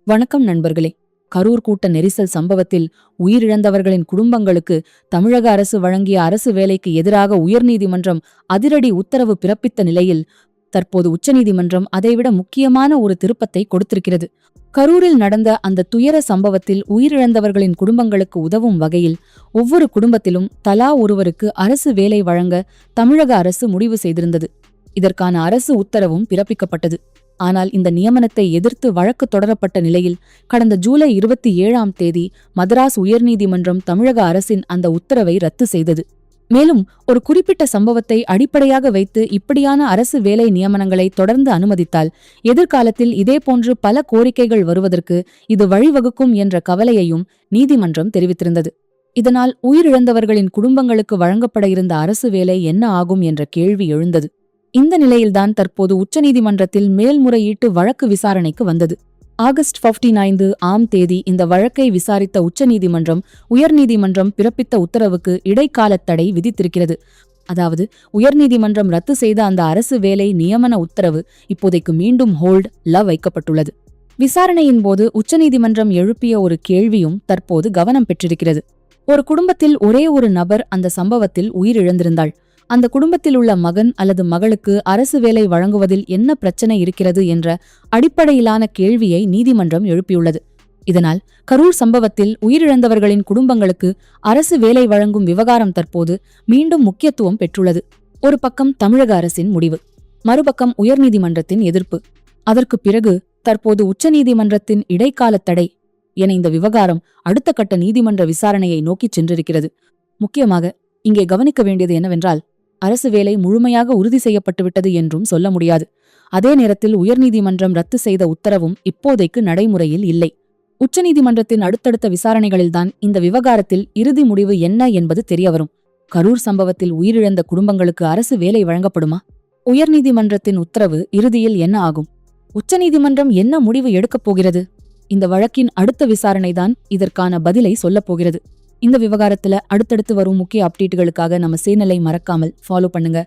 வணக்கம் நண்பர்களே. கரூர் கூட்ட நெரிசல் சம்பவத்தில் உயிரிழந்தவர்களின் குடும்பங்களுக்கு தமிழக அரசு வழங்கிய அரசு வேலைக்கு எதிராக உயர்நீதிமன்றம் அதிரடி உத்தரவு பிறப்பித்த நிலையில் தற்போது உச்சநீதிமன்றம் அதைவிட முக்கியமான ஒரு திருப்பத்தை கொடுத்திருக்கிறது. கரூரில் நடந்த அந்த துயர சம்பவத்தில் உயிரிழந்தவர்களின் குடும்பங்களுக்கு உதவும் வகையில் ஒவ்வொரு குடும்பத்திலும் தலா ஒருவருக்கு அரசு வேலை வழங்க தமிழக அரசு முடிவு செய்திருந்தது. இதற்கான அரசு உத்தரவும் பிறப்பிக்கப்பட்டது. ஆனால் இந்த நியமனத்தை எதிர்த்து வழக்கு தொடரப்பட்ட நிலையில் கடந்த ஜூலை 27 மதராஸ் உயர்நீதிமன்றம் தமிழக அரசின் அந்த உத்தரவை ரத்து செய்தது. மேலும் ஒரு குறிப்பிட்ட சம்பவத்தை அடிப்படையாக வைத்து இப்படியான அரசு வேலை நியமனங்களை தொடர்ந்து அனுமதித்தால் எதிர்காலத்தில் இதேபோன்று பல கோரிக்கைகள் வருவதற்கு இது வழிவகுக்கும் என்ற கவலையையும் நீதிமன்றம் தெரிவித்திருந்தது. இதனால் உயிரிழந்தவர்களின் குடும்பங்களுக்கு வழங்கப்பட இருந்த அரசு வேலை என்ன ஆகும் என்ற கேள்வி எழுந்தது. இந்த நிலையில்தான் தற்போது உச்சநீதிமன்றத்தில் மேல்முறையீட்டு வழக்கு விசாரணைக்கு வந்தது. ஆகஸ்ட் 19 இந்த வழக்கை விசாரித்த உச்சநீதிமன்றம் உயர்நீதிமன்றம் பிறப்பித்த உத்தரவுக்கு இடைக்கால தடை விதித்திருக்கிறது. அதாவது உயர்நீதிமன்றம் ரத்து செய்த அந்த அரசு வேலை நியமன உத்தரவு இப்போதைக்கு மீண்டும் ஹோல்ட்ல வைக்கப்பட்டுள்ளது. விசாரணையின் போது உச்சநீதிமன்றம் எழுப்பிய ஒரு கேள்வியும் தற்போது கவனம் பெற்றிருக்கிறது. ஒரு குடும்பத்தில் ஒரே ஒரு நபர் அந்த சம்பவத்தில் உயிரிழந்திருந்தாள். அந்த குடும்பத்தில் உள்ள மகன் அல்லது மகளுக்கு அரசு வேலை வழங்குவதில் என்ன பிரச்சனை இருக்கிறது என்ற அடிப்படையிலான கேள்வியை நீதிமன்றம் எழுப்பியுள்ளது. இதனால் கரூர் சம்பவத்தில் உயிரிழந்தவர்களின் குடும்பங்களுக்கு அரசு வேலை வழங்கும் விவகாரம் தற்போது மீண்டும் முக்கியத்துவம் பெற்றுள்ளது. ஒரு பக்கம் தமிழக அரசின் முடிவு, மறுபக்கம் உயர்நீதிமன்றத்தின் எதிர்ப்பு, அதற்கு பிறகு தற்போது உச்சநீதிமன்றத்தின் இடைக்கால தடை என இந்த விவகாரம் அடுத்த கட்ட நீதிமன்ற விசாரணையை நோக்கிச் சென்றிருக்கிறது. முக்கியமாக இங்கே கவனிக்க வேண்டியது என்னவென்றால், அரசு வேலை முழுமையாக உறுதி செய்யப்பட்டுவிட்டது என்றும் சொல்ல முடியாது. அதே நேரத்தில் உயர்நீதிமன்றம் ரத்து செய்த உத்தரவும் இப்போதைக்கு நடைமுறையில் இல்லை. உச்சநீதிமன்றத்தின் அடுத்தடுத்த விசாரணைகளில்தான் இந்த விவகாரத்தில் இறுதி முடிவு என்ன என்பது தெரியவரும். கரூர் சம்பவத்தில் உயிரிழந்த குடும்பங்களுக்கு அரசு வேலை வழங்கப்படுமா? உயர்நீதிமன்றத்தின் உத்தரவு இறுதியில் என்ன ஆகும்? உச்சநீதிமன்றம் என்ன முடிவு எடுக்கப் போகிறது? இந்த வழக்கின் அடுத்த விசாரணைதான் இதற்கான பதிலை சொல்லப் போகிறது. இந்த விவகாரத்துல அடுத்தடுத்து வரும் முக்கிய அப்டேட்டுகளுக்காக நம்ம சேனலை மறக்காமல் ஃபாலோ பண்ணுங்க.